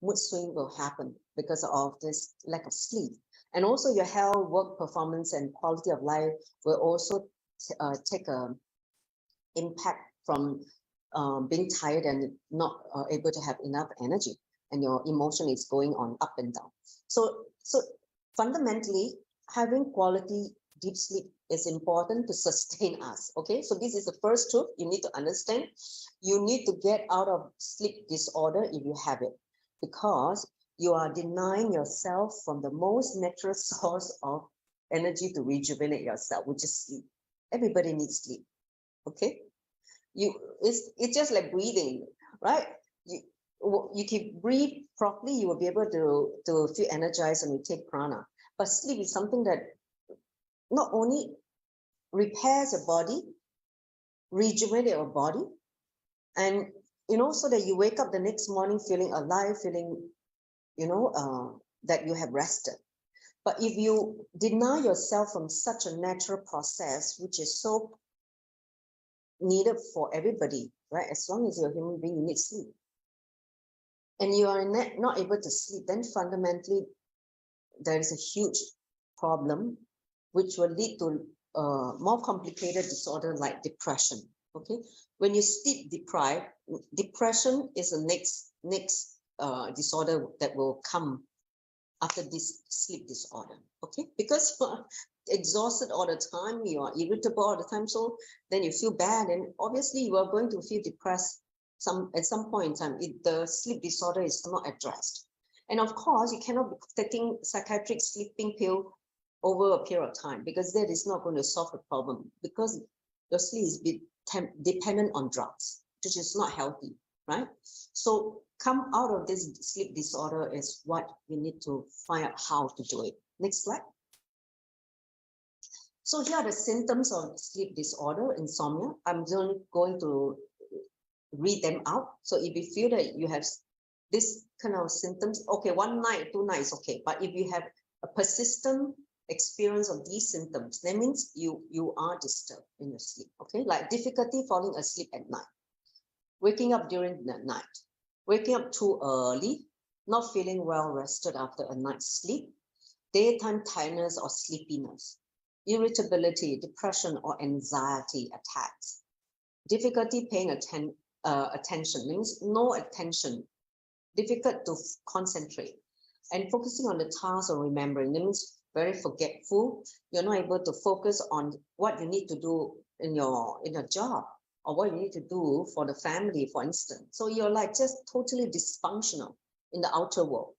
mood swing will happen because of this lack of sleep. And also your health, work performance, and quality of life will also take a impact from being tired and not able to have enough energy, and your emotion is going on up and down. So fundamentally, having quality deep sleep is important to sustain us. Okay, so this is the first truth you need to understand. You need to get out of sleep disorder if you have it, because you are denying yourself from the most natural source of energy to rejuvenate yourself, which is sleep. Everybody needs sleep. Okay, it's just like breathing, right? You can breathe properly, you will be able to feel energized and you take prana. But sleep is something that not only repairs your body, rejuvenate your body, and so that you wake up the next morning feeling alive, feeling that you have rested. But if you deny yourself from such a natural process, which is so needed for everybody, right? As long as you're a human being, you need sleep, and you are not able to sleep, then fundamentally there is a huge problem, which will lead to more complicated disorder like depression. Okay, when you sleep deprived, depression is the next disorder that will come after this sleep disorder. Okay, because you are exhausted all the time, you are irritable all the time, so then you feel bad, and obviously you are going to feel depressed at some point in time if the sleep disorder is not addressed. And of course, you cannot be taking psychiatric sleeping pill over a period of time, because that is not going to solve the problem, because your sleep is dependent on drugs, which is not healthy, right? So come out of this sleep disorder is what we need to find out how to do it. Next slide. So here are the symptoms of sleep disorder, insomnia. I'm going to read them out. So if you feel that you have this kind of symptoms, okay, 1 night, 2 nights, okay. But if you have a persistent experience of these symptoms, that means you are disturbed in your sleep. Okay, like difficulty falling asleep at night, waking up during the night, waking up too early, not feeling well rested after a night's sleep, daytime tiredness or sleepiness, irritability, depression or anxiety attacks, difficulty paying attention, means no attention, difficult to concentrate and focusing on the task or remembering, means very forgetful. You're not able to focus on what you need to do in your job, or what you need to do for the family, for instance. So you're like just totally dysfunctional in the outer world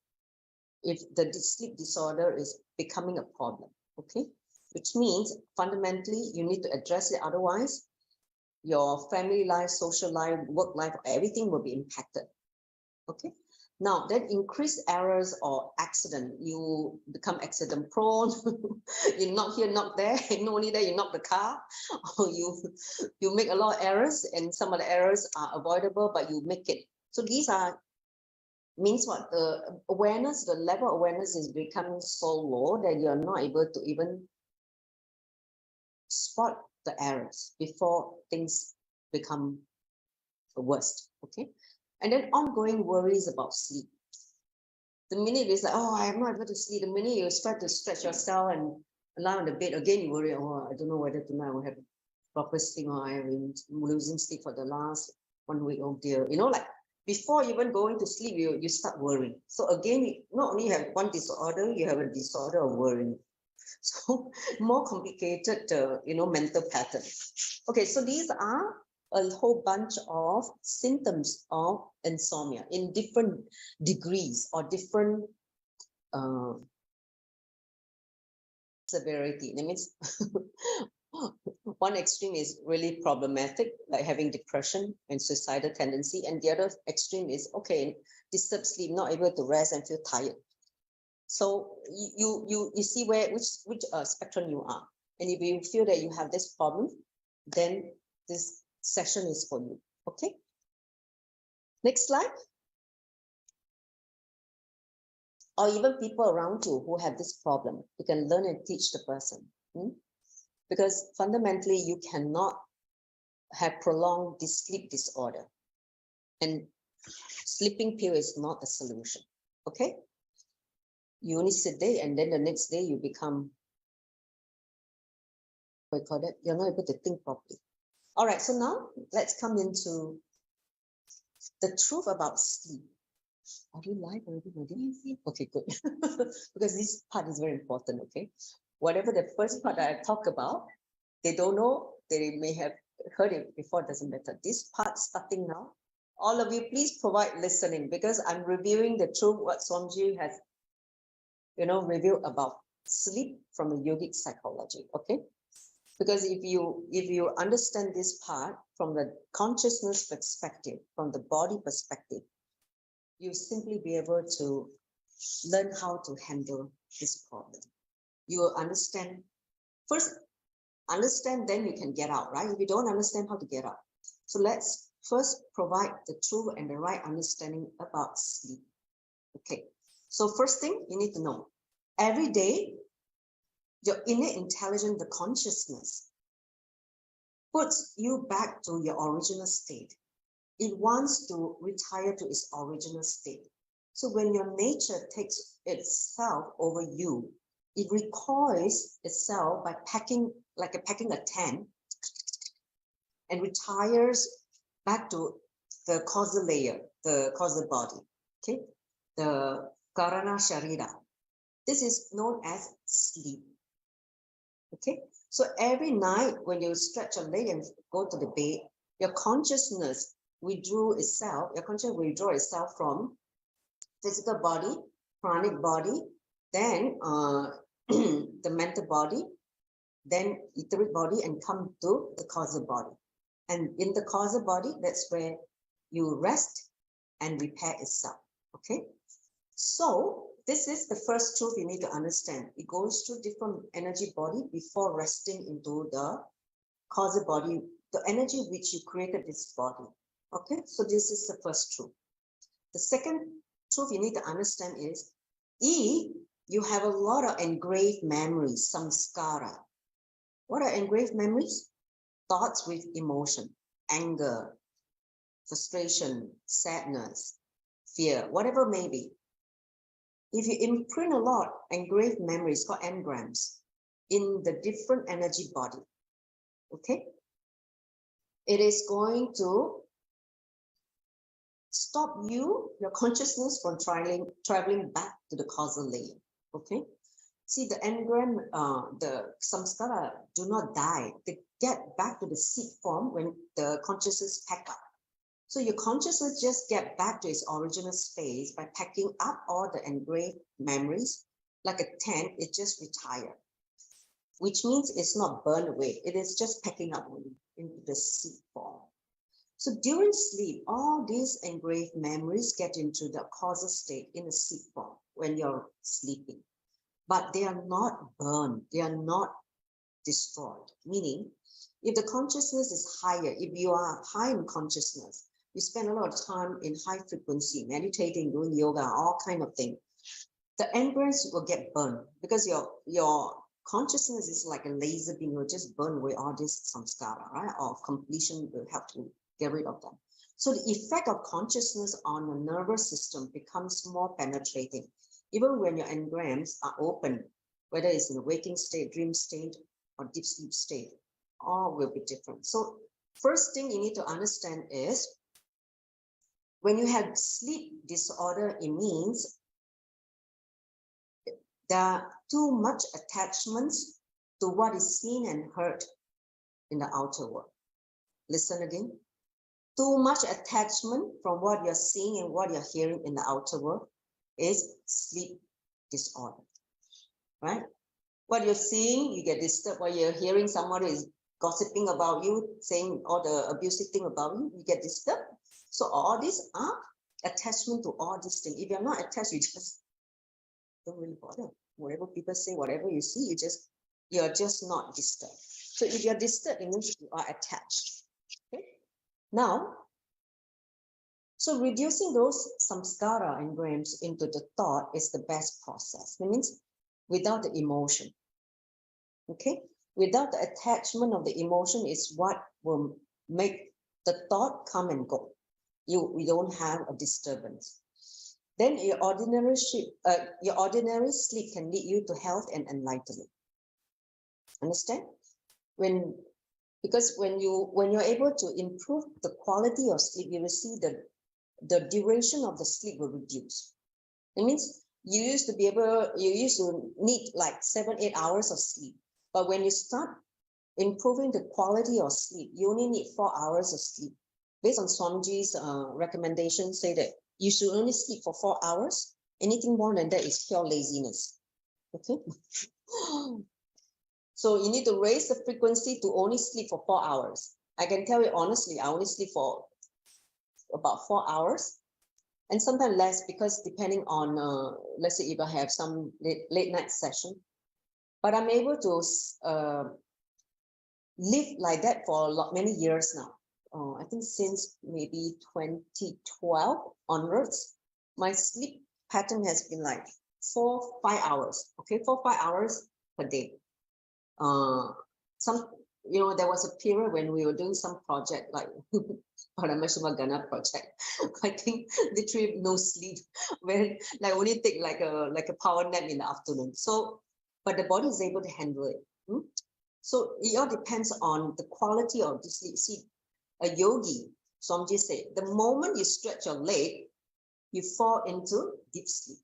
if the sleep disorder is becoming a problem. Okay, which means fundamentally you need to address it, otherwise your family life, social life, work life, everything will be impacted. Okay, now that increased errors or accident, you become accident prone. You knock here, knock there, and not only that, you knock the car, or you make a lot of errors, and some of the errors are avoidable, but you make it. So these means what? The awareness, the level of awareness is becoming so low that you're not able to even spot the errors before things become the worst. Okay, and then ongoing worries about sleep. The minute it's like, oh, I'm not able to sleep, the minute you start to stretch yourself and lie on the bed, again you worry, oh, I don't know whether tonight I will have proper sleep, or I have been losing sleep for the last 1 week, oh dear. Like before even going to sleep, you start worrying. So again, you not only have one disorder, you have a disorder of worrying. So more complicated, mental pattern. Okay, so these are a whole bunch of symptoms of insomnia in different degrees or different severity. That means one extreme is really problematic, like having depression and suicidal tendency, and the other extreme is, okay, disturbed sleep, not able to rest and feel tired. So you see which spectrum you are, and if you feel that you have this problem, then this session is for you. Okay. Next slide. Or even people around you who have this problem, you can learn and teach the person. Because fundamentally, you cannot have prolonged this sleep disorder, and sleeping pill is not a solution. Okay? You only sit there and then the next day you become, what do you call that? You're not able to think properly. All right, so now let's come into the truth about sleep. Are you live already, Nadia? Okay, good. Because this part is very important, okay? Whatever the first part that I talk about, they don't know, they may have heard it before, it doesn't matter. This part starting now, all of you, please provide listening because I'm reviewing the truth, what Swamiji has, revealed about sleep from the yogic psychology, okay? Because if you understand this part from the consciousness perspective, from the body perspective, you simply be able to learn how to handle this problem. You will understand, first understand, then you can get out, right? If you don't understand how to get out. So let's first provide the true and the right understanding about sleep. Okay, so first thing you need to know, every day, your innate intelligence, the consciousness, puts you back to your original state. It wants to retire to its original state. So when your nature takes itself over you, it recoils itself by packing a tent and retires back to the causal layer, the causal body, okay? The Karana Sharira. This is known as sleep, okay? So every night when you stretch your leg and go to the bed, your consciousness withdraw itself from physical body, pranic body, then the mental body, then etheric body, and come to the causal body. And in the causal body, that's where you rest and repair itself, okay? So this is the first truth you need to understand. It goes through different energy body before resting into the causal body, the energy which you created this body, okay? So this is the first truth. The second truth you need to understand is, you have a lot of engraved memories, samskara. What are engraved memories? Thoughts with emotion, anger, frustration, sadness, fear, whatever may be. If you imprint a lot engraved memories called engrams in the different energy body, okay, it is going to stop your consciousness from traveling back to the causal layer, okay? See, the engram, the samskara do not die. They get back to the seed form when the consciousness pack up. So your consciousness just get back to its original space by packing up all the engraved memories. Like a tent, it just retire, which means it's not burned away. It is just packing up into the seed form. So during sleep, all these engraved memories get into the causal state in the seed form when you're sleeping. But they are not burned, they are not destroyed. Meaning, if the consciousness is higher, if you are high in consciousness, you spend a lot of time in high frequency, meditating, doing yoga, all kind of things, the engrams will get burned because your consciousness is like a laser beam, will just burn away all this samskara, right? Or completion will help to get rid of them. So the effect of consciousness on the nervous system becomes more penetrating. Even when your engrams are open, whether it's in a waking state, dream state, or deep sleep state, all will be different. So first thing you need to understand is, when you have sleep disorder, it means there are too much attachments to what is seen and heard in the outer world. Listen again. Too much attachment from what you're seeing and what you're hearing in the outer world is sleep disorder, right? What you're seeing, you get disturbed. What you're hearing, somebody is gossiping about you, saying all the abusive thing about you, you get disturbed. So all these are attachment to all these things. If you're not attached, you just don't really bother. Whatever people say, whatever you see, you're just not disturbed. So if you're disturbed, it means you are attached. Okay? Now, so reducing those samskara engrams into the thought is the best process. That means without the emotion. Okay? Without the attachment of the emotion is what will make the thought come and go. We don't have a disturbance. then your ordinary sleep can lead you to health and enlightenment. Understand? Because when you're able to improve the quality of sleep, you will see the duration of the sleep will reduce. It means you used to need like 7-8 hours of sleep, but when you start improving the quality of sleep, you only need 4 hours of sleep. Based on Swamiji's recommendation, say that you should only sleep for 4 hours. Anything more than that is pure laziness. Okay. So you need to raise the frequency to only sleep for 4 hours. I can tell you honestly, I only sleep for about 4 hours, and sometimes less, because depending on, let's say if I have some late night session, but I'm able to live like that for many years now. I think since maybe 2012 onwards, my sleep pattern has been like 4-5 hours. Okay, 4-5 hours per day. There was a period when we were doing some project like Paramashivam project. I think literally no sleep, when like only take like a power nap in the afternoon. So, but the body is able to handle it. So it all depends on the quality of the sleep. See, a yogi, Swamiji said, the moment you stretch your leg, you fall into deep sleep.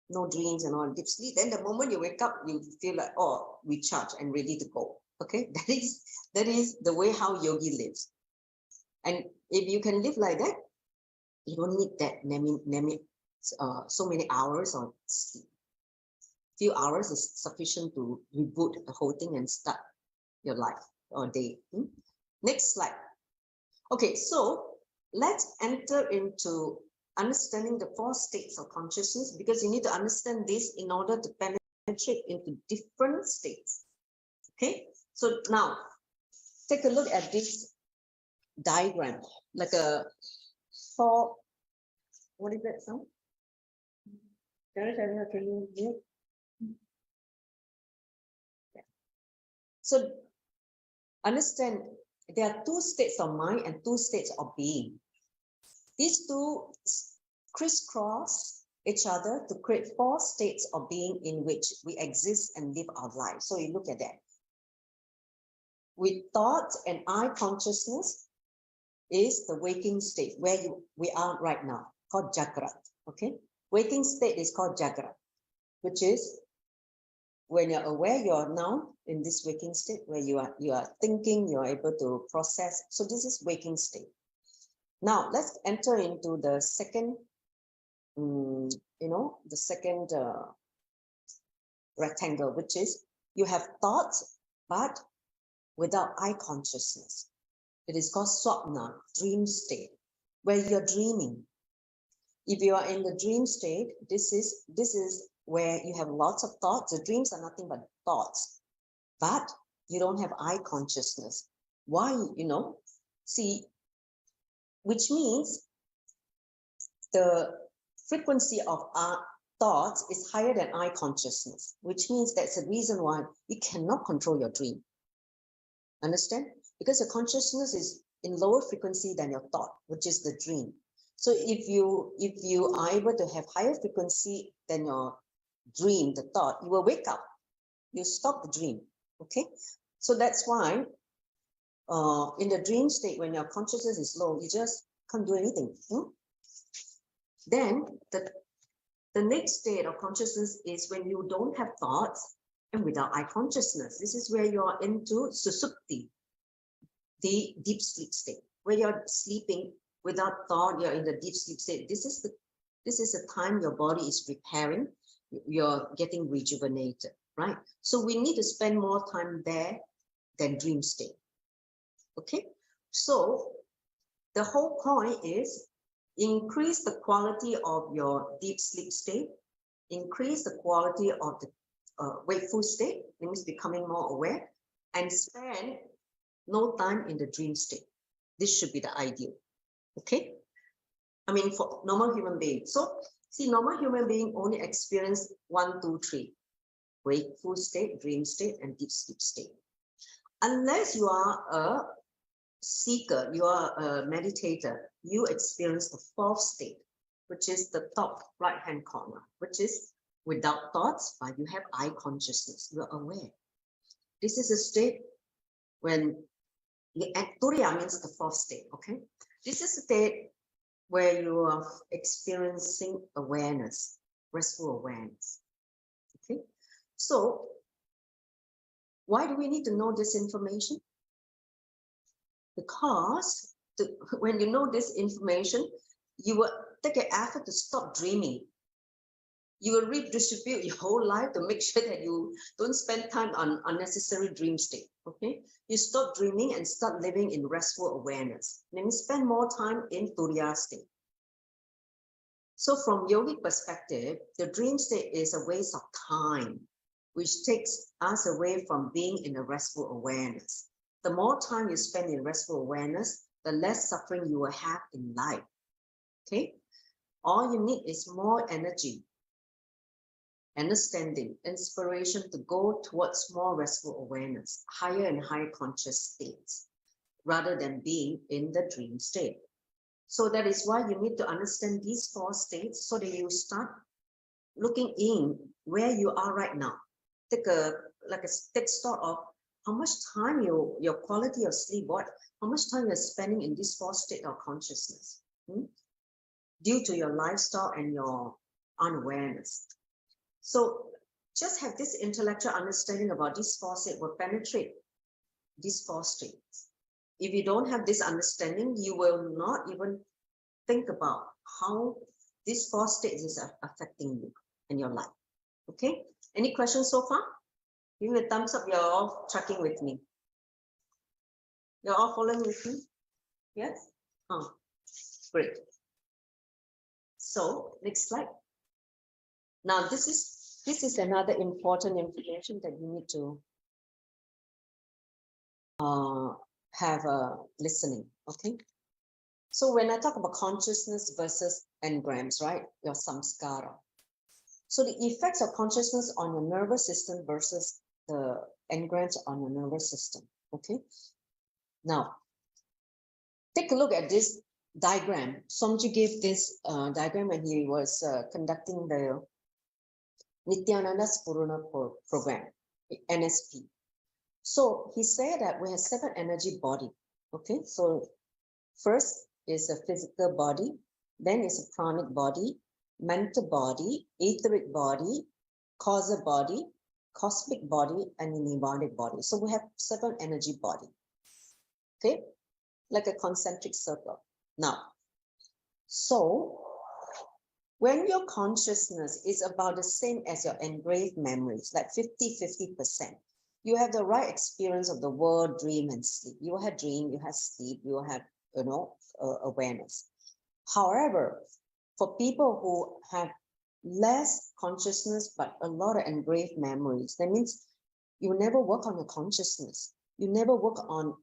No dreams and all, deep sleep. Then the moment you wake up, you feel like, oh, recharged and ready to go. Okay, that is the way how yogi lives. And if you can live like that, you don't need that so many hours of sleep. Few hours is sufficient to reboot the whole thing and start your life or day. Next slide. Okay, so let's enter into understanding the 4 states of consciousness, because you need to understand this in order to penetrate into different states. Okay, so now take a look at this diagram, like a 4, what is that sound? Can you hear? So understand there are 2 states of mind and 2 states of being. These 2 crisscross each other to create 4 states of being in which we exist and live our life. So you look at that. With thought and eye consciousness is the waking state where we are right now, called Jagrat. Okay, waking state is called Jagrat, which is when you're aware, you're now in this waking state where you are thinking, you're able to process. So this is waking state. Now let's enter into the second, the second rectangle, which is you have thoughts, but without eye consciousness. It is called swapna, dream state, where you're dreaming. If you are in the dream state, this is where you have lots of thoughts. The dreams are nothing but thoughts, but you don't have eye consciousness. Why? See, which means the frequency of our thoughts is higher than eye consciousness, which means that's the reason why you cannot control your dream. Understand? Because the consciousness is in lower frequency than your thought, which is the dream. So if you are able to have higher frequency than your dream, the thought, you will wake up. You stop the dream. Okay? So that's why in the dream state, when your consciousness is low, you just can't do anything. Then the next state of consciousness is when you don't have thoughts and without eye consciousness. This is where you are into susupti, the deep sleep state, where you're sleeping without thought. You're in the deep sleep state. This is the time your body is repairing. You're getting rejuvenated, right? So we need to spend more time there than dream state. Okay, so the whole point is increase the quality of your deep sleep state, increase the quality of the wakeful state, means becoming more aware, and spend no time in the dream state. This should be the ideal. Okay, I mean for normal human being. So see, normal human being only experience 1, 2, 3: wakeful state, dream state, and deep sleep state. Unless you are a seeker, you are a meditator, you experience the 4th state, which is the top right-hand corner, which is without thoughts, but you have eye consciousness, you're aware. This is a state when Turiya means the fourth state, okay? This is a state where you are experiencing awareness, restful awareness, okay? So why do we need to know this information? Because when you know this information, you will take an effort to stop dreaming. You will redistribute your whole life to make sure that you don't spend time on unnecessary dream state, okay? You stop dreaming and start living in restful awareness. Then you spend more time in Turiya state. So from yogic perspective, the dream state is a waste of time, which takes us away from being in a restful awareness. The more time you spend in restful awareness, the less suffering you will have in life, okay? All you need is more energy, understanding, inspiration to go towards more restful awareness, higher and higher conscious states, rather than being in the dream state. So that is why you need to understand these four states so that you start looking in where you are right now. Take stock of how much time your quality of sleep, how much time you're spending in this four state of consciousness, due to your lifestyle and your unawareness. So just have this intellectual understanding about these four states will penetrate these four states. If you don't have this understanding, you will not even think about how these four states is affecting you in your life. Okay? Any questions so far? Give me a thumbs up. You're all tracking with me. You're all following with me? Yes? Oh, great. So next slide. Now this is another important information that you need to have a listening, okay? So when I talk about consciousness versus engrams, right? Your samskara. So the effects of consciousness on your nervous system versus the engrams on your nervous system, okay? Now, take a look at this diagram. Somji gave this diagram when he was conducting the Nithyananda Paramashivam program, NSP. So he said that we have 7 energy body. Okay, so first is a physical body, then is a pranic body, mental body, etheric body, causal body, cosmic body, and nirvanic body. So we have 7 energy body. Okay, like a concentric circle. Now, so when your consciousness is about the same as your engraved memories, like 50-50%, you have the right experience of the world, dream, and sleep. You will have dream, you have sleep, you will have, awareness. However, for people who have less consciousness but a lot of engraved memories, that means you never work on your consciousness. You never work on,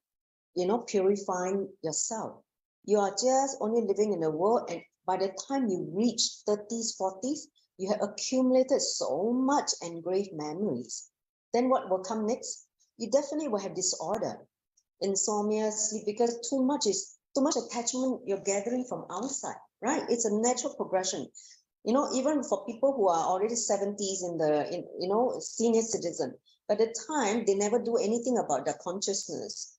purifying yourself. You are just only living in the world, and by the time you reach 30s, 40s, you have accumulated so much engraved memories. Then what will come next? You definitely will have disorder, insomnia, sleep, because too much attachment you're gathering from outside, right? It's a natural progression. Even for people who are already 70s senior citizen, by the time they never do anything about their consciousness,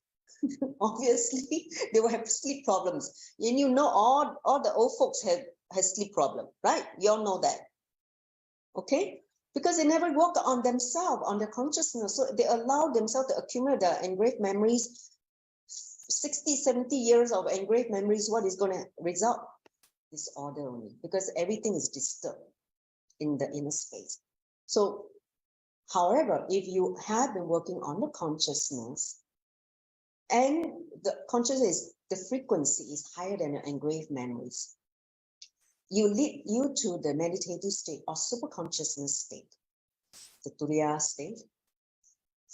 obviously they will have sleep problems. And all the old folks have sleep problem, right? You all know that. Okay? Because they never work on themselves, on their consciousness. So they allow themselves to accumulate the engraved memories. 60, 70 years of engraved memories, what is going to result? Disorder only, because everything is disturbed in the inner space. So, however, if you have been working on the consciousness, and the consciousness, the frequency is higher than the engraved memories, you lead you to the meditative state or super consciousness state, the Turiya state.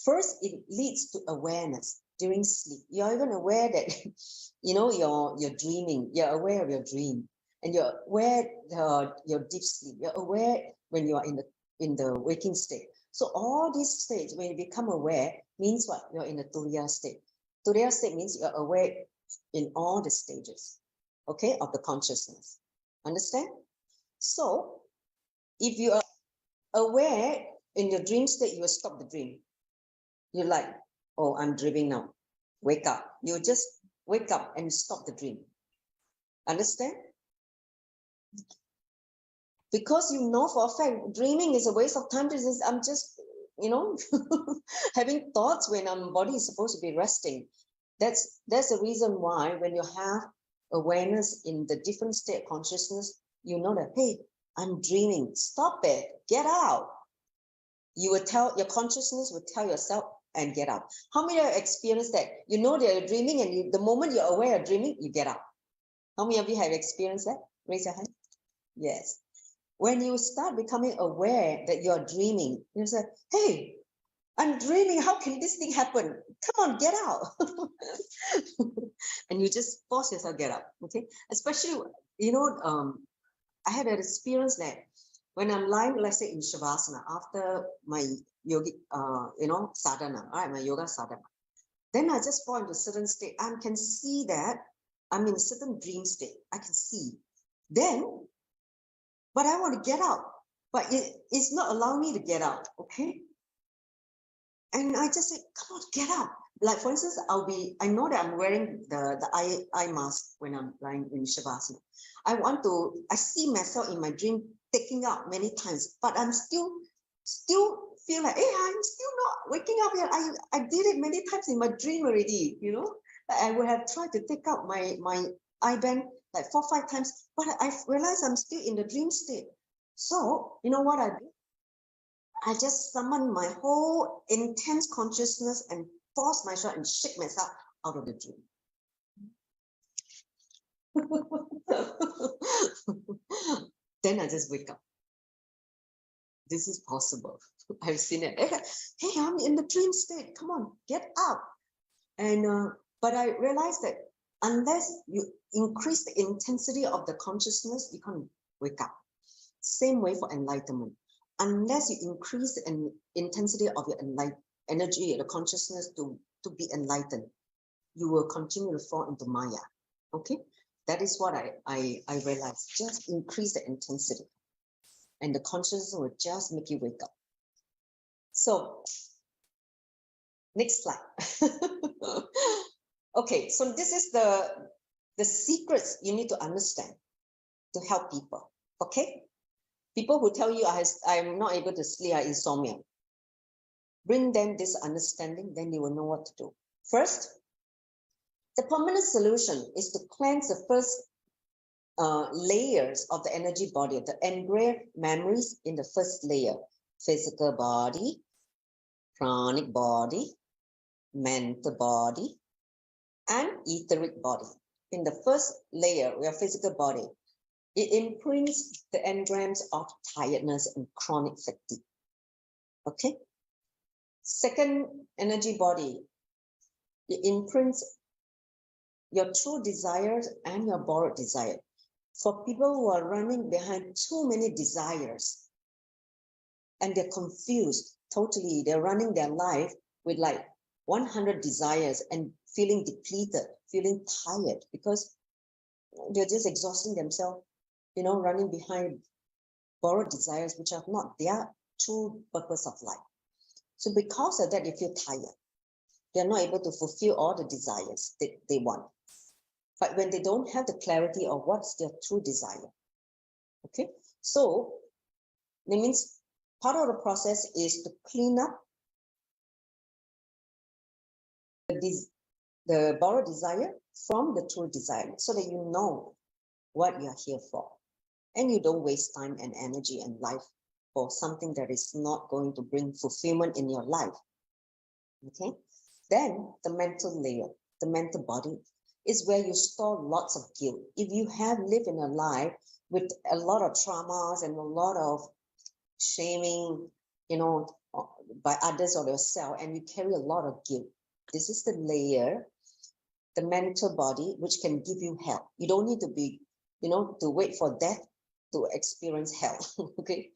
First, it leads to awareness during sleep. You're even aware that, you're dreaming. You're aware of your dream, and you're aware your deep sleep. You're aware when you are in the waking state. So all these states, when you become aware, means what? You're in the Turiya state. Turiya state means you're aware in all the stages, okay, of the consciousness. Understand? So if you are aware in your dream state, you will stop the dream. You're like, oh, I'm dreaming now. Wake up. You just wake up and stop the dream. Understand? Because you know for a fact, dreaming is a waste of time. I'm just, having thoughts when our body is supposed to be resting. That's the reason why when you have awareness in the different state of consciousness, you know that, hey, I'm dreaming. Stop it. Get out. You will tell, your consciousness will tell yourself and get out. How many have experienced that? You know that you're dreaming, and the moment you're aware of dreaming, you get out. How many of you have experienced that? Raise your hand. Yes. When you start becoming aware that you're dreaming, you say, hey, I'm dreaming. How can this thing happen? Come on, get out. And you just force yourself get out. Okay. Especially, I had an experience that when I'm lying, let's say in Shavasana, after my yogic, sadhana, right, my yoga sadhana, then I just fall into a certain state. I can see that I'm in a certain dream state. I can see. Then, but I want to get out. But it's not allowing me to get out, okay? And I just say, come on, get up. Like, for instance, I know that I'm wearing the eye mask when I'm lying in Shavasana. I see myself in my dream taking out many times, but I'm still feel like, hey, I'm still not waking up yet. I did it many times in my dream already, I would have tried to take out my eye band like 4 or 5 times, but I realized I'm still in the dream state. So, you know what I do? I just summon my whole intense consciousness and force myself and shake myself out of the dream. Then I just wake up. This is possible. I've seen it. Hey, I'm in the dream state. Come on, get up. And but I realized that unless you increase the intensity of the consciousness, you can't wake up. Same way for enlightenment. Unless you increase the intensity of your energy, the consciousness to be enlightened, you will continue to fall into Maya. Okay? That is what I realized. Just increase the intensity, and the consciousness will just make you wake up. So, next slide. Okay, so this is the secrets you need to understand to help people. Okay? People who tell you I'm not able to sleep, I have insomnia. Bring them this understanding, then you will know what to do. First, the permanent solution is to cleanse the first layers of the energy body, the engraved memories in the first layer: physical body, pranic body, mental body, and etheric body. In the first layer, we have physical body. It imprints the engrams of tiredness and chronic fatigue. Okay. Second energy body, it imprints your true desires and your borrowed desire. For people who are running behind too many desires and they're confused totally, they're running their life with like 100 desires and feeling depleted, feeling tired because they're just exhausting themselves, running behind borrowed desires, which are not their true purpose of life. So because of that, they feel tired. They're not able to fulfill all the desires that they want. But when they don't have the clarity of what's their true desire, okay? So that means part of the process is to clean up the borrowed desire from the true desire so that you know what you're here for. And you don't waste time and energy and life for something that is not going to bring fulfillment in your life. Okay? Then the mental layer, the mental body, is where you store lots of guilt. If you have lived in a life with a lot of traumas and a lot of shaming, by others or yourself, and you carry a lot of guilt, this is the layer, the mental body, which can give you help. You don't need to be, to wait for death to experience hell. Okay?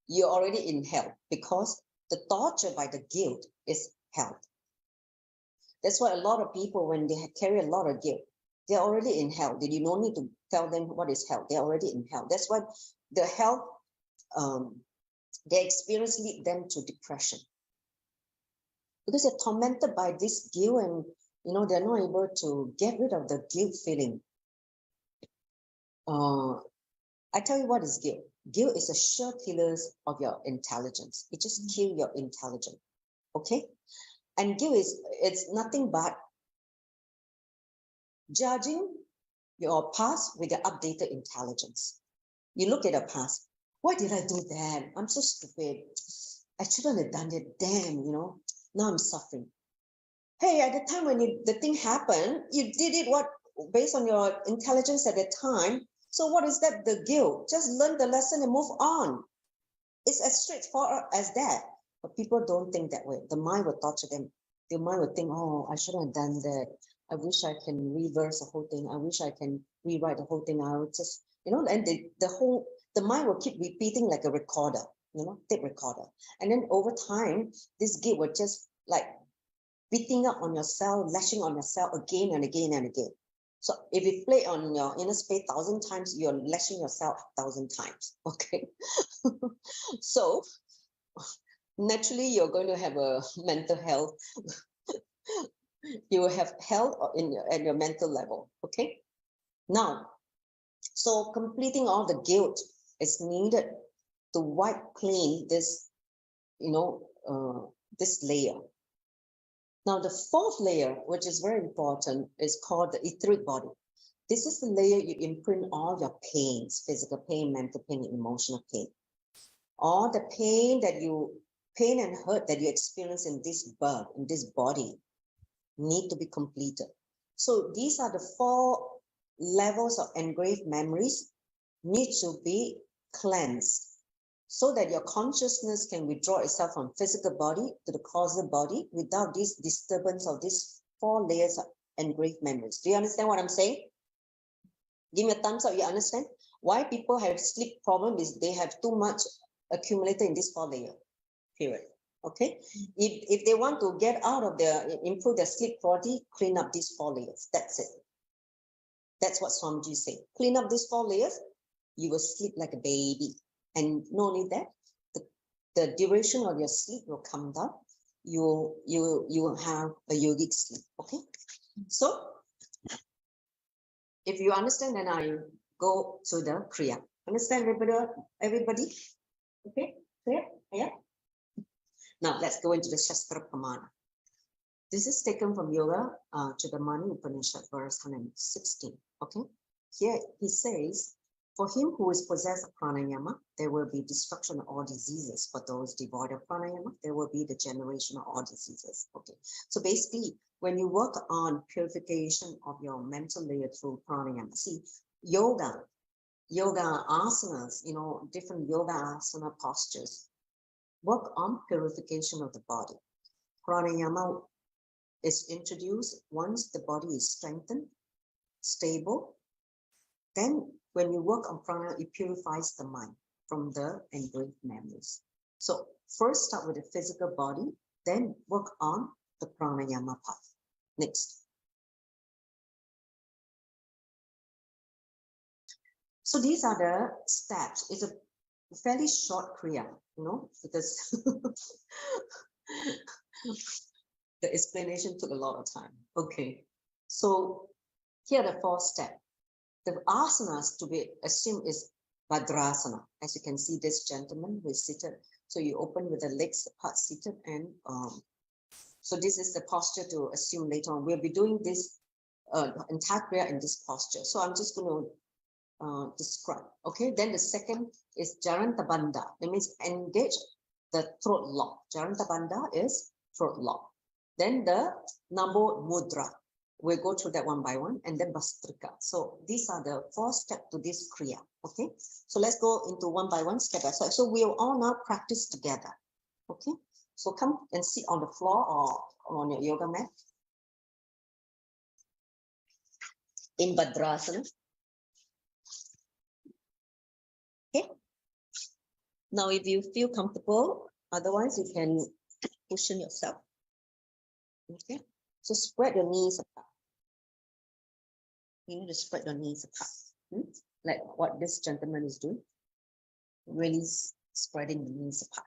You're already in hell because the torture by the guilt is hell. That's why a lot of people, when they carry a lot of guilt, they're already in hell. You don't need to tell them what is hell. They're already in hell. That's why the health, their experience lead them to depression. Because they're tormented by this guilt and, they're not able to get rid of the guilt feeling. I tell you what is guilt. Guilt is a sure killer of your intelligence. It just kills your intelligence. Okay? And guilt it's nothing but judging your past with your updated intelligence. You look at the past. Why did I do that? I'm so stupid. I shouldn't have done it. Damn, now I'm suffering. Hey, at the time when the thing happened, you did it based on your intelligence at the time. So what is that? The guilt. Just learn the lesson and move on. It's as straightforward as that. But people don't think that way. The mind will torture them. The mind will think, oh, I shouldn't have done that. I wish I can reverse the whole thing. I wish I can rewrite the whole thing. I would just, and the mind will keep repeating like a recorder, tape recorder. And then over time, this guilt will just like beating up on yourself, lashing on yourself again and again and again. So if you play on your inner space 1,000 times, you're lashing yourself 1,000 times. Okay. So naturally, you're going to have a mental health. You will have health at your mental level. Okay. Now, so completing all the guilt is needed to wipe clean this, this layer. Now, the fourth layer, which is very important, is called the etheric body. This is the layer you imprint all your pains, physical pain, mental pain, emotional pain. All the pain and hurt that you experience in this birth, in this body, need to be completed. So these are the 4 levels of engraved memories need to be cleansed so that your consciousness can withdraw itself from physical body to the causal body without this disturbance of these 4 layers of engraved memories. Do you understand what I'm saying? Give me a thumbs up, you understand? Why people have sleep problem is they have too much accumulated in this 4 layer, period. Okay? If they want to get out of improve their sleep quality, clean up these 4 layers. That's it. That's what Swamiji said. Clean up these 4 layers, you will sleep like a baby. And not only that, the duration of your sleep will come down. You will have a yogic sleep. Okay? So, if you understand, then I go to the Kriya. Understand, everybody? Okay? Clear? Yeah? Now, let's go into the Shastra Pramana. This is taken from Yoga Chudamani Upanishad, verse 116. Okay? Here he says, for him who is possessed of pranayama, there will be destruction of all diseases. For those devoid of pranayama, there will be the generation of all diseases. Okay. So basically, when you work on purification of your mental layer through pranayama, see, yoga asanas, different yoga asana postures, work on purification of the body. Pranayama is introduced once the body is strengthened, stable. Then when you work on prana, it purifies the mind from the engraved memories. So first start with the physical body, then work on the pranayama path. Next. So these are the steps. It's a fairly short kriya, because the explanation took a lot of time. Okay. So here are the 4 steps. The asanas to be assumed is Bhadrasana. As you can see, this gentleman who is seated. So you open with the legs apart, seated, and so this is the posture to assume later on. We'll be doing this entire prayer in this posture. So I'm just going to describe. Okay. Then the second is Jarantabandha. That means engage the throat lock. Jarantabandha is throat lock. Then the Namo Mudra. We'll go through that one by one, and then Bastrika. So these are the 4 steps to this Kriya. Okay. So let's go into one by one, step by step. So we'll all now practice together. Okay. So come and sit on the floor or on your yoga mat. In Bhadrasana. Okay. Now, if you feel comfortable, otherwise you can cushion yourself. Okay. So spread your knees apart. You need to spread your knees apart, like what this gentleman is doing. really spreading the knees apart.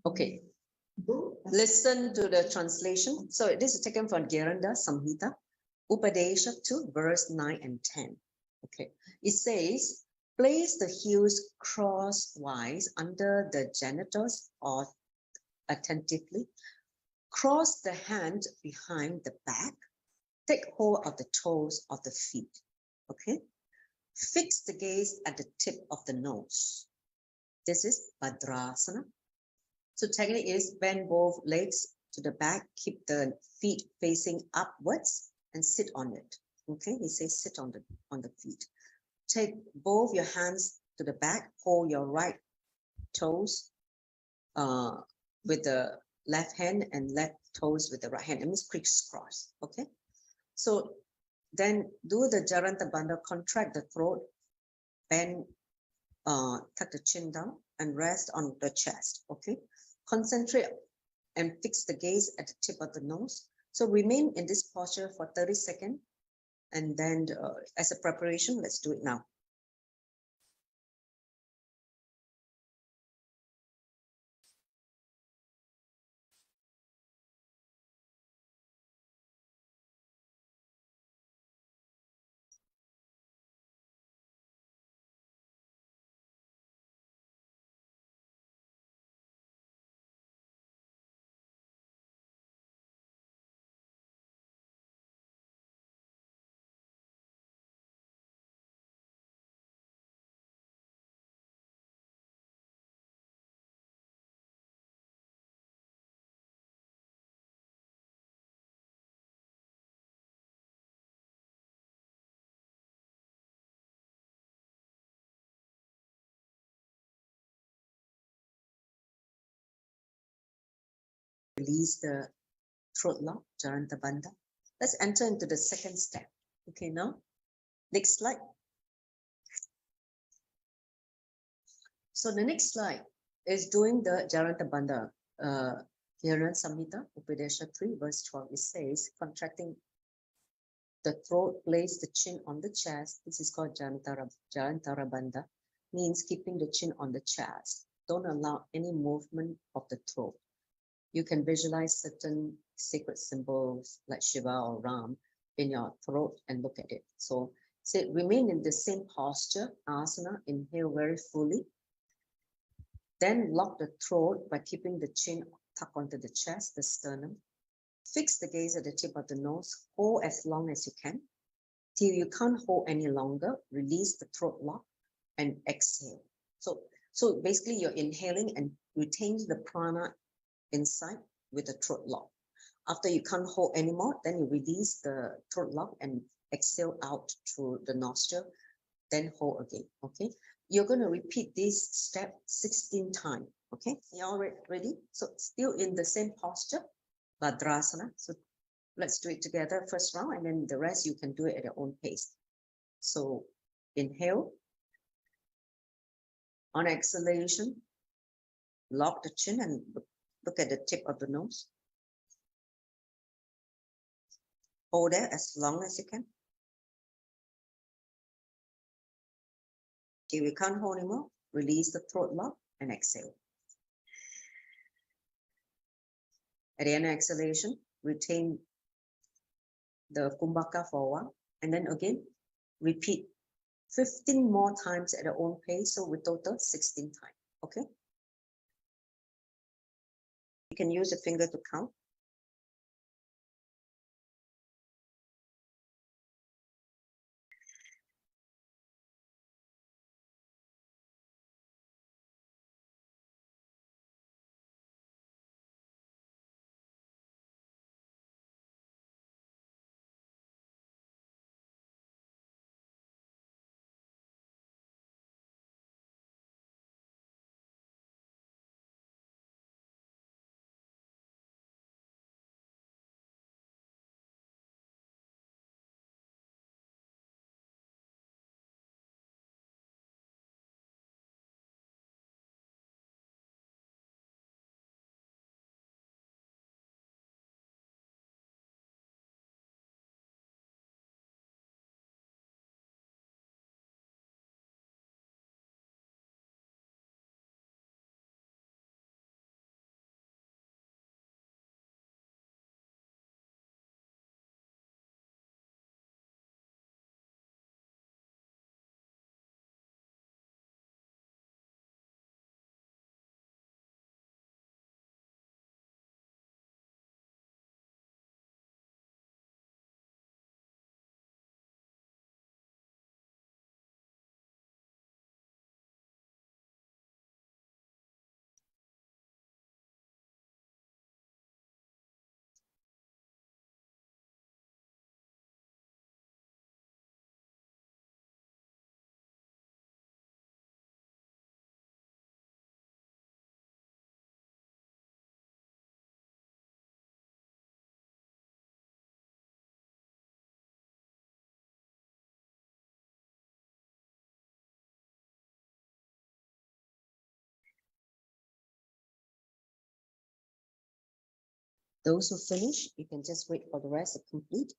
Okay, listen to the translation. So this is taken from Giranda Samhita, Upadesha 2, verse 9 and 10. Okay, it says, place the heels crosswise under the genitals or attentively. Cross the hand behind the back. Take hold of the toes of the feet. Okay, fix the gaze at the tip of the nose. This is Bhadrasana. So technique is bend both legs to the back, keep the feet facing upwards and sit on it. Okay, he says sit on the feet. Take both your hands to the back, hold your right toes with the left hand and left toes with the right hand. It means crisscross. Okay, so then do the Jaranta Bandha, contract the throat, bend, tuck the chin down and rest on the chest. Okay, concentrate and fix the gaze at the tip of the nose. So remain in this posture for 30 seconds. And then as a preparation, let's do it now. Release the throat lock, Jaranta Bandha. Let's enter into the second step. Okay, now, next slide. So the next slide is doing the Jaranta Bandha. Here in Samhita, Upadesha 3, verse 12, it says, contracting the throat, place the chin on the chest. This is called Jarantara Bandha, means keeping the chin on the chest. Don't allow any movement of the throat. You can visualize certain sacred symbols like Shiva or Ram in your throat and look at it. So remain in the same posture, asana, inhale very fully. Then lock the throat by keeping the chin tucked onto the chest, the sternum. Fix the gaze at the tip of the nose. Hold as long as you can. Till you can't hold any longer, release the throat lock and exhale. So basically you're inhaling and retain the prana inside with the throat lock. After you can't hold anymore, then you release the throat lock and exhale out through the nostril, then hold again. Okay, you're going to repeat this step 16 times. Okay, you all ready? So still in the same posture, Bhadrasana. So let's do it together first round, and then the rest you can do it at your own pace. So inhale. On exhalation, lock the chin and look at the tip of the nose. Hold there as long as you can. If you can't hold anymore, release the throat lock and exhale. At the end of exhalation, retain the kumbhaka for a while, and then again, repeat 15 more times at your own pace, so with total 16 times, okay? You can use a finger to count. Those who finish, you can just wait for the rest to complete.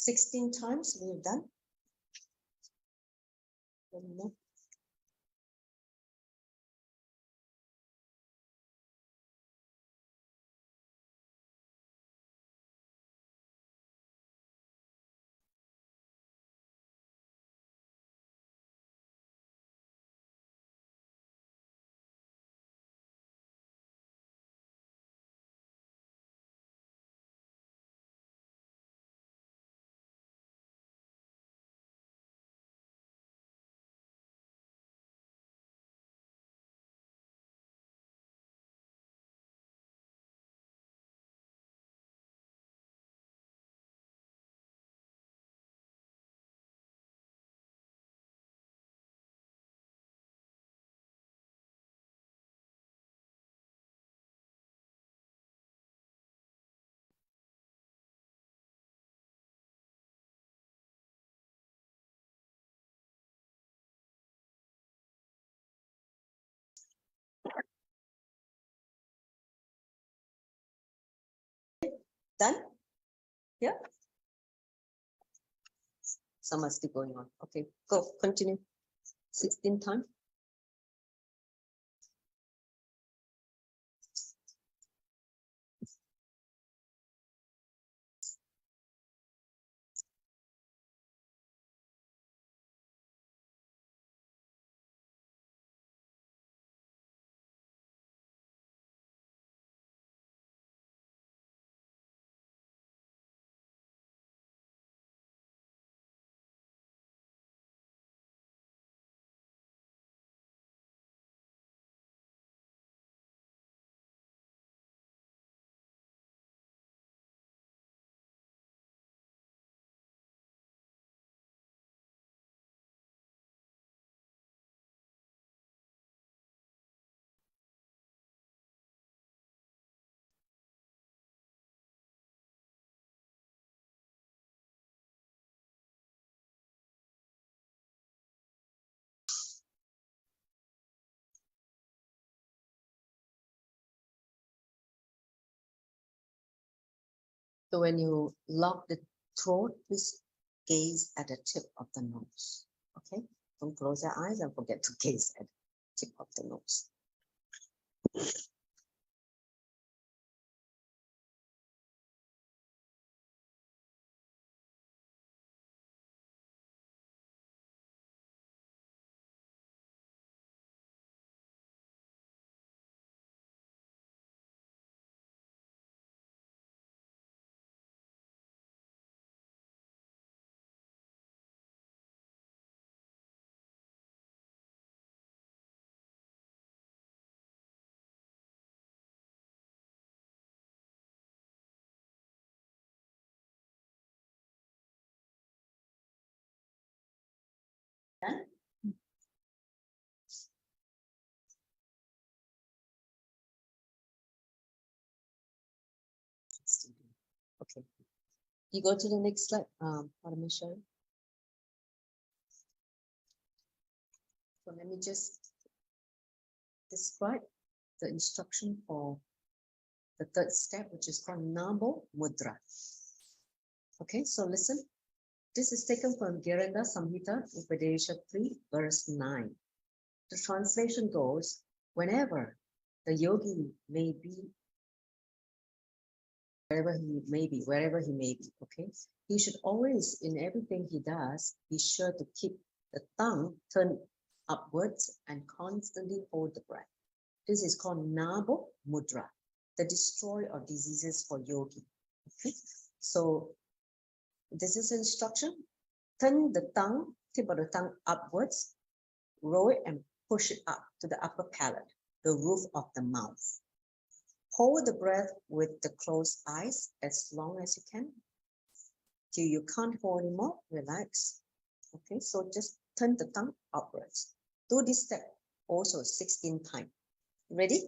Sixteen times we've done. One more. Done? Yeah. Some are still going on. Okay, go, continue. 16 times. So when you lock the throat, please gaze at the tip of the nose. Okay? Don't close your eyes and forget to gaze at the tip of the nose. Done? Okay. You go to the next slide, Paramashivam. So let me just describe the instruction for the third step, which is called Namo Mudra. Okay, so listen. This is taken from Giranda Samhita, Upadesha 3, verse 9. The translation goes, whenever the yogi may be, wherever he may be, okay? He should always, in everything he does, be sure to keep the tongue turned upwards and constantly hold the breath. This is called Nabo Mudra, the destroyer of diseases for yogi. Okay? So this is instruction. Turn the tongue, tip of the tongue upwards, roll it and push it up to the upper palate, the roof of the mouth. Hold the breath with the closed eyes as long as you can. Till you can't hold anymore, relax. Okay, so just turn the tongue upwards. Do this step also 16 times. Ready?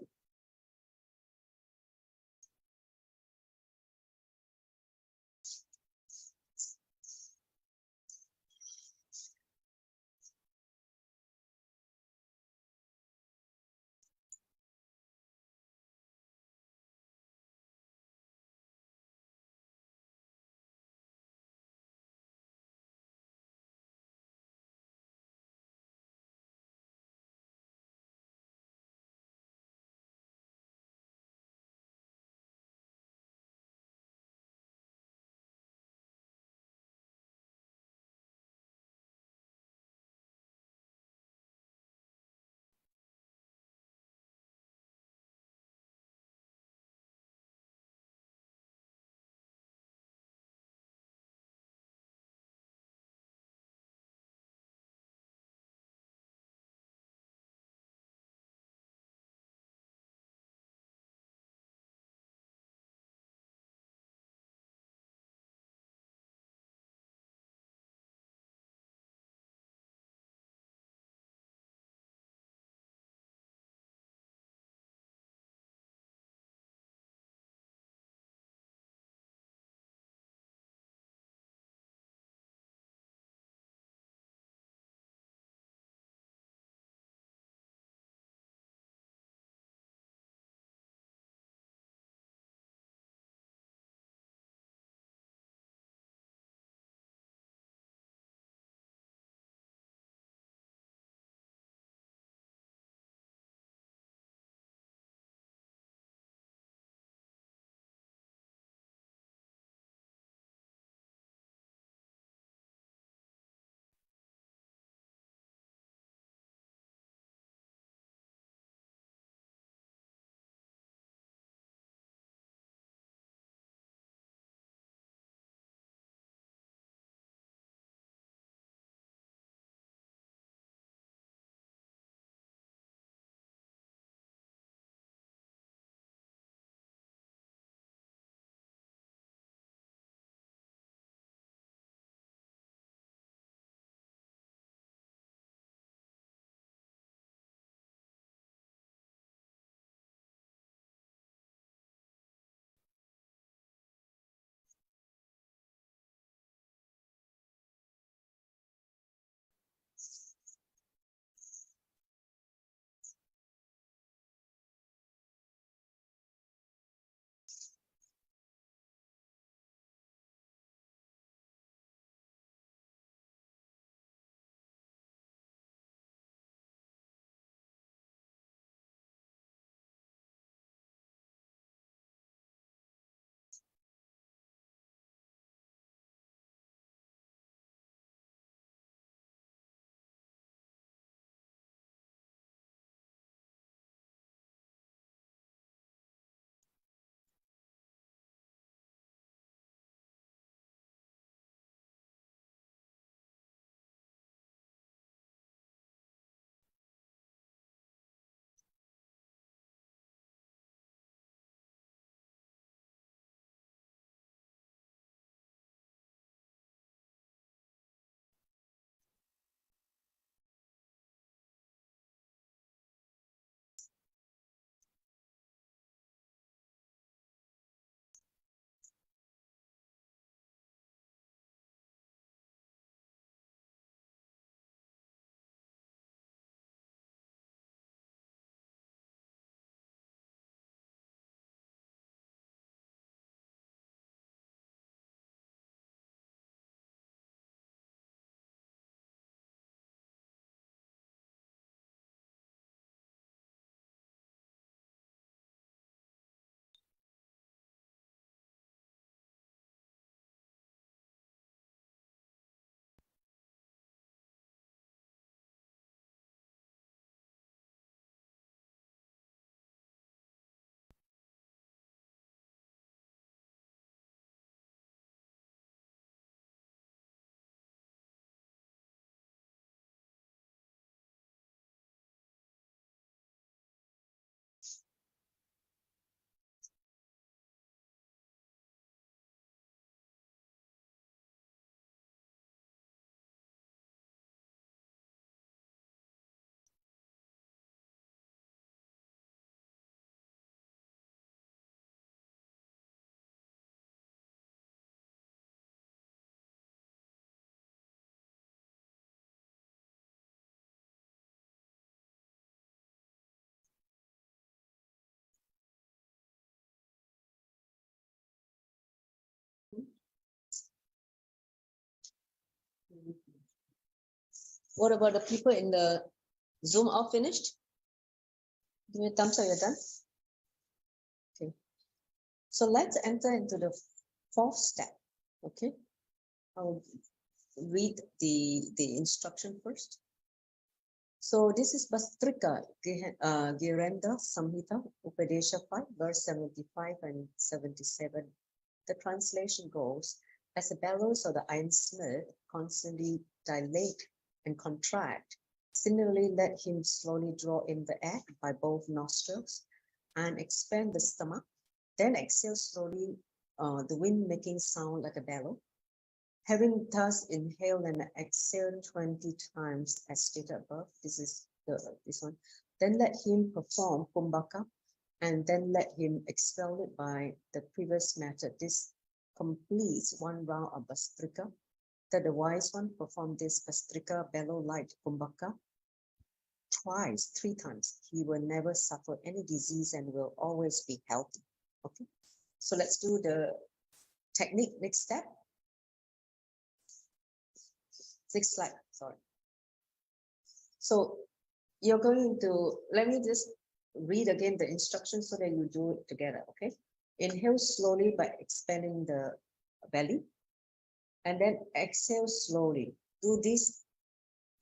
What about the people in the Zoom? All finished? Give me a thumbs up, you're done? Okay. So let's enter into the fourth step. Okay. I'll read the instruction first. So this is Bastrika Girenda Samhita Upadesha 5, verse 75 and 77. The translation goes, as the bellows of the ironsmith constantly dilate and contract, similarly let him slowly draw in the air by both nostrils and expand the stomach, then exhale slowly, the wind making sound like a bellow. Having thus inhaled and exhaled 20 times as stated above, this is this one, then let him perform kumbhaka and then let him expel it by the previous method. This completes one round of Bastrika. That the wise one perform this Bastrika bellow-like kumbhaka twice, 3 times. He will never suffer any disease and will always be healthy. Okay, so let's do the technique. Next step. Next slide, sorry. So you're going to, let me just read again the instructions so that you do it together, okay? Inhale slowly by expanding the belly, and then exhale slowly. Do this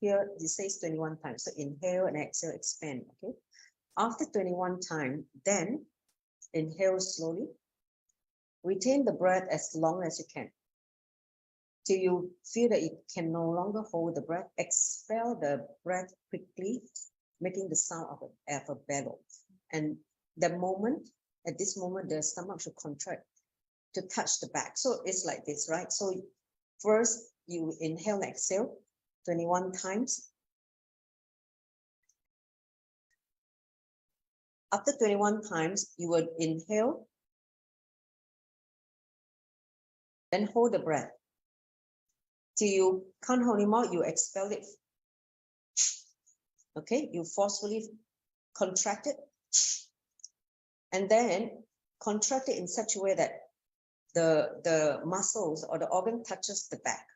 here, this says 21 times. So inhale and exhale, expand, okay? After 21 times, then inhale slowly. Retain the breath as long as you can. Till you feel that you can no longer hold the breath, expel the breath quickly, making the sound of a bellow. And at this moment, the stomach should contract to touch the back. So it's like this, right? So first you inhale and exhale 21 times. After 21 times, you would inhale, then hold the breath. Till you can't hold anymore, you expel it. Okay, you forcefully contract it, and then contract it in such a way that the muscles or the organ touches the back.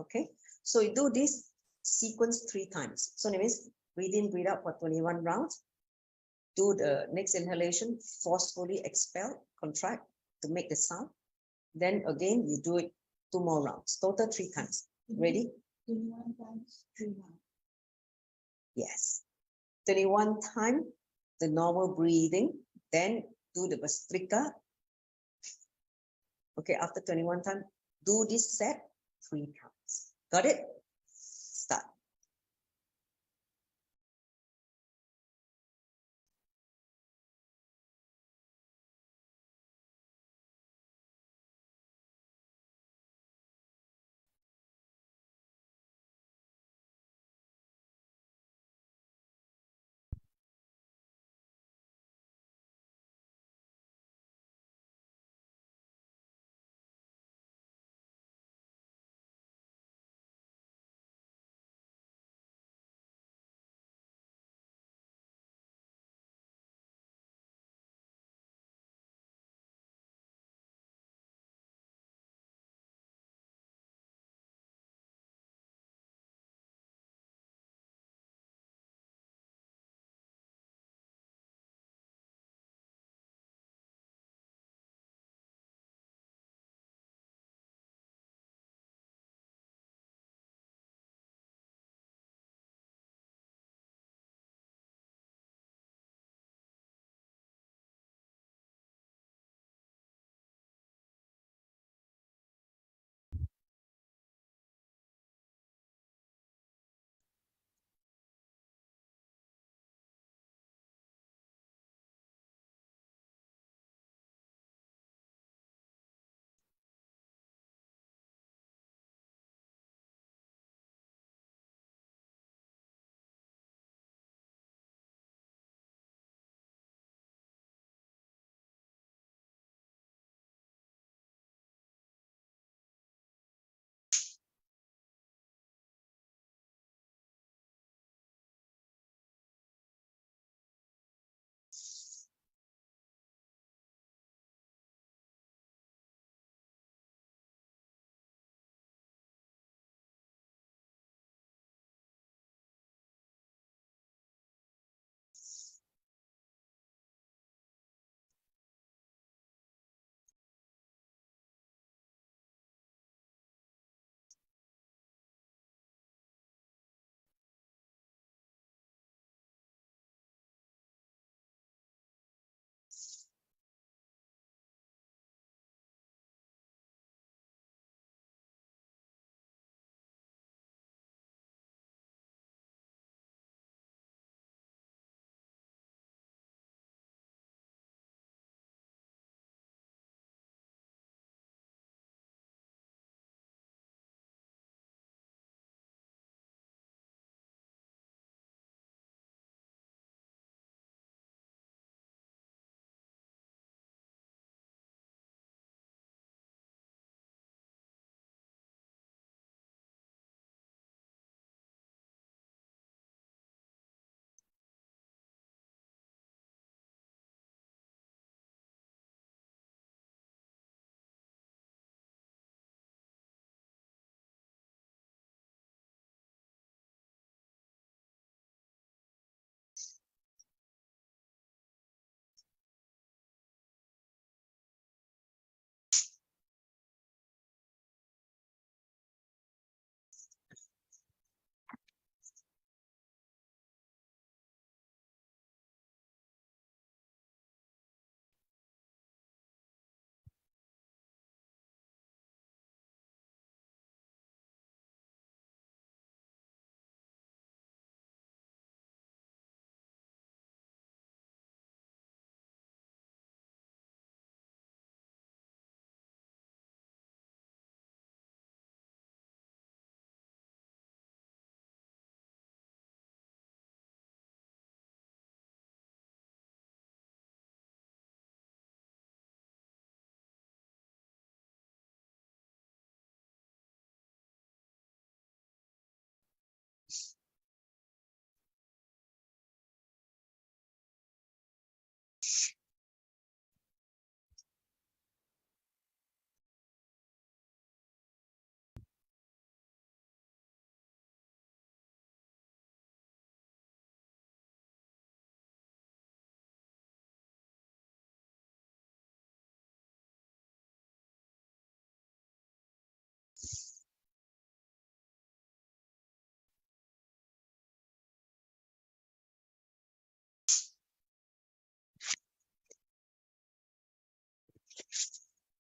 Okay, so you do this sequence 3 times. So that means breathe in, breathe out for 21 rounds. Do the next inhalation, forcefully expel, contract to make the sound. Then again, you do it 2 more rounds, total 3 times. Ready? 21 times, 3 rounds. Yes. 21 times, the normal breathing, then do the Bastrika. Okay, after 21 times, do this set 3 times. Got it? Start.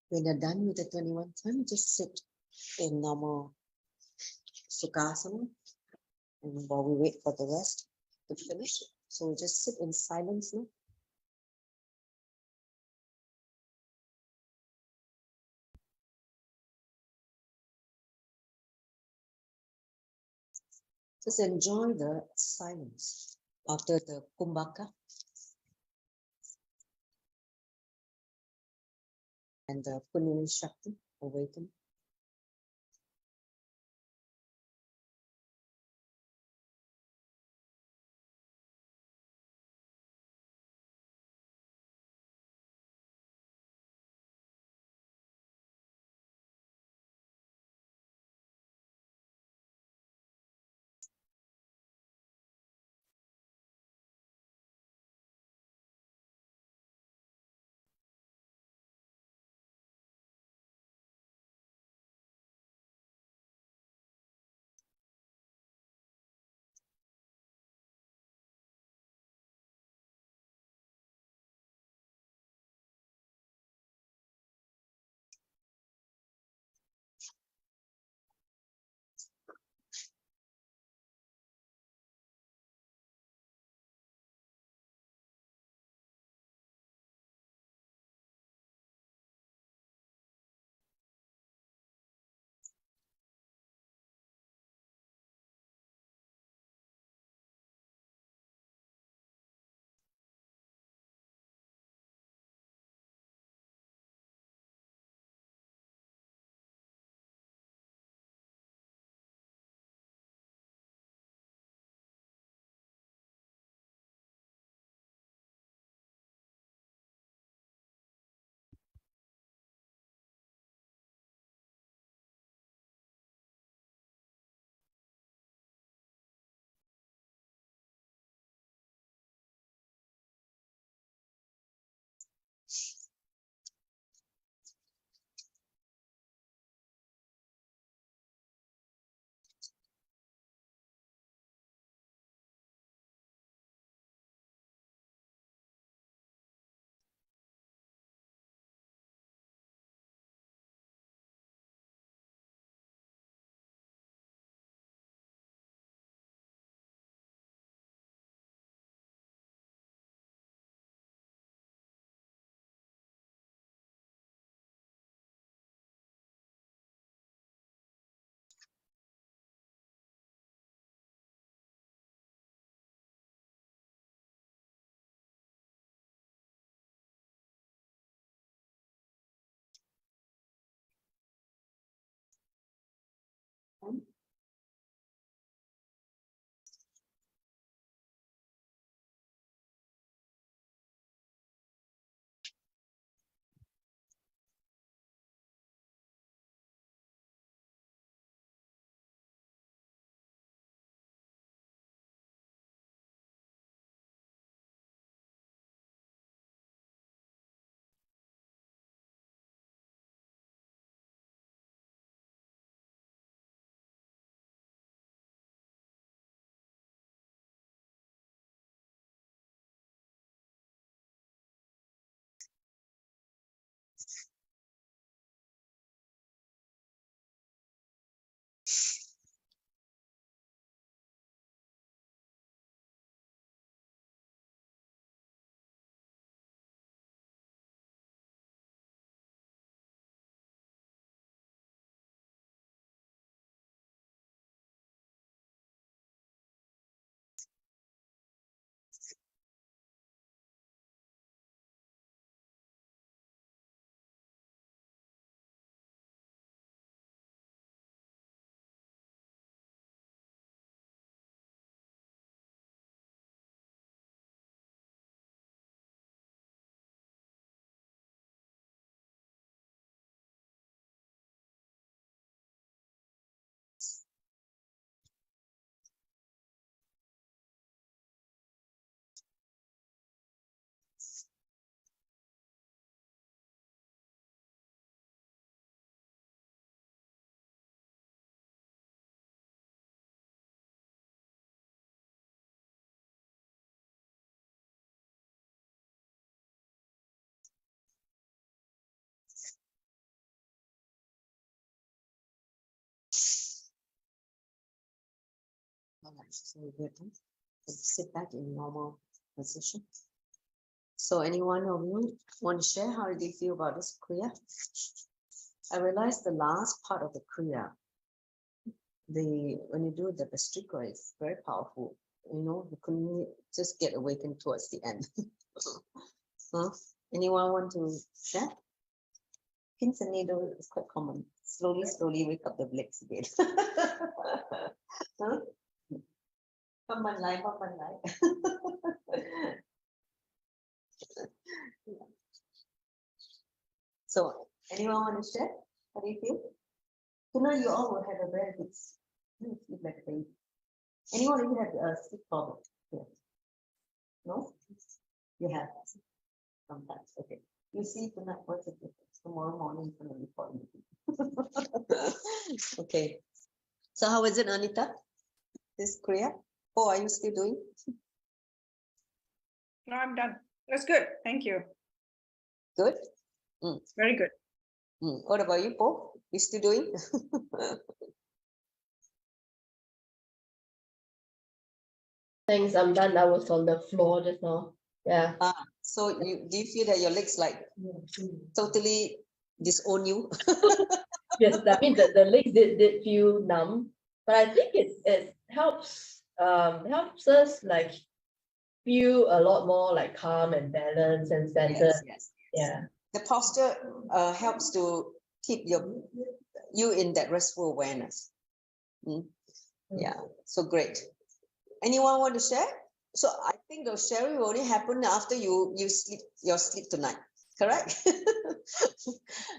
When you're done with the 21 time, just sit in normal Sukhasana. And while we wait for the rest to finish, so we just sit in silence now. Just enjoy the silence after the Kumbhaka and the Kundalini Shakti awaken. All right, so we're done. Sit back in normal position. So anyone of you want to share how do you feel about this Kriya? I realized the last part of the Kriya, when you do the Bastrika, it's very powerful. You couldn't just get awakened towards the end. Huh? Anyone want to share? Pins and needle is quite common. Slowly wake up the legs again. Huh? Come on, life. So, anyone want to share? How do you feel? Tonight you all will have a very good sleep like a baby. Anyone of you have a sleep problem? Yeah. No? You have sometimes. Okay. You see tonight what's the difference? Tomorrow morning is going to be important. Okay. So how is it, Anita? This Kriya? Oh, are you still doing? No, I'm done. That's good. Thank you. Good? Very good. What about you, Paul? You still doing? Thanks, I'm done. I was on the floor just now. Yeah. So do you feel that your legs like totally disown you? Yes, I mean the legs did feel numb, but I think it helps us like feel a lot more like calm and balanced and centered. Yes. Yeah. The posture helps to keep you in that restful awareness. Yeah, so great. Anyone want to share? So I think the sharing will only happen after you sleep your sleep tonight, correct?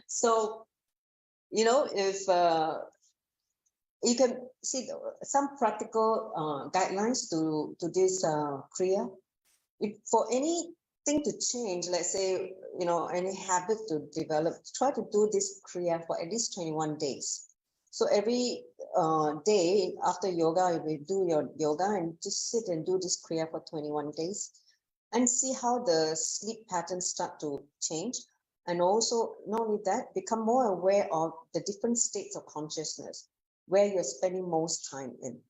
So if you can see some practical guidelines to this Kriya. If for anything to change, let's say any habit to develop, try to do this Kriya for at least 21 days. So every day after yoga, you will do your yoga and just sit and do this Kriya for 21 days and see how the sleep patterns start to change. And also, not only that, become more aware of the different states of consciousness where you're spending most time in.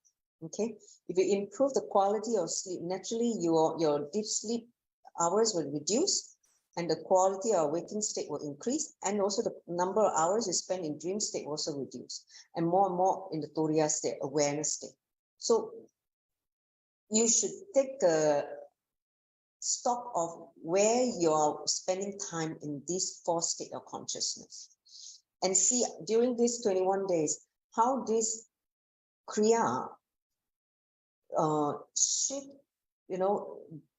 Okay, if you improve the quality of sleep, naturally your deep sleep hours will reduce and the quality of waking state will increase, and also the number of hours you spend in dream state also reduce, and more in the Turiya state, awareness state. So you should take a stock of where you're spending time in these 4 states of consciousness and see during these 21 days how this Kriya shift,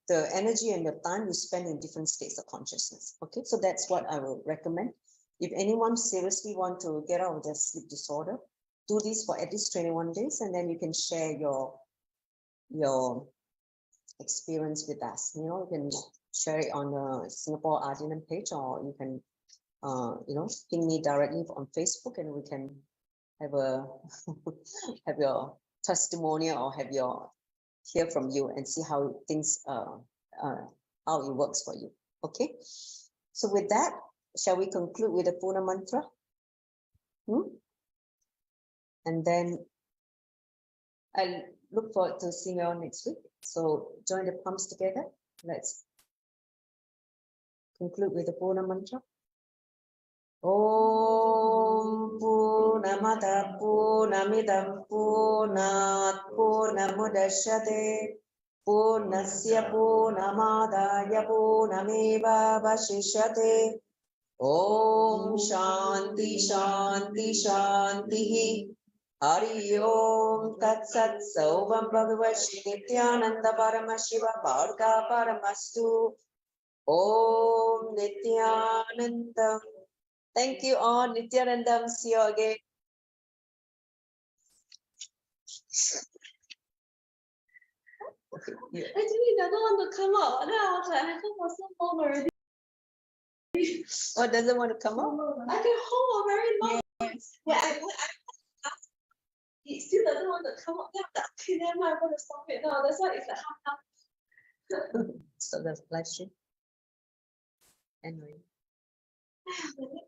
the energy and the time you spend in different states of consciousness. Okay, so that's what I will recommend. If anyone seriously want to get out of their sleep disorder, do this for at least 21 days, and then you can share your experience with us. You can share it on the Singapore Ardinan page, or you can ping me directly on Facebook, and we can have have your testimonial or hear from you and see how things how it works for you. Okay, so with that, shall we conclude with the Puna mantra? And then I look forward to seeing you all next week. So join the palms together. Let's conclude with the Puna mantra. Om Purnamada Purnamidam Purnat Purnamudachyate Purnasya Purnamadaya Purnameva Vashishyate. Om Shanti Shanti Shanti. Hari Om Tat Sat Saubham Bhagavan Nithyananda Paramashivam Bharga Paramastu. Om Nithyanandam. Thank you all. Nithyanandam. See you again. Actually, it doesn't want to come out. Then I was like, I come for so long already. What doesn't want to come out? I can hold for very long. Yeah, I it still doesn't want to come out. Then I'm like, okay, then I'm going to stop it now. That's why it's like half. So the live stream. Anyway.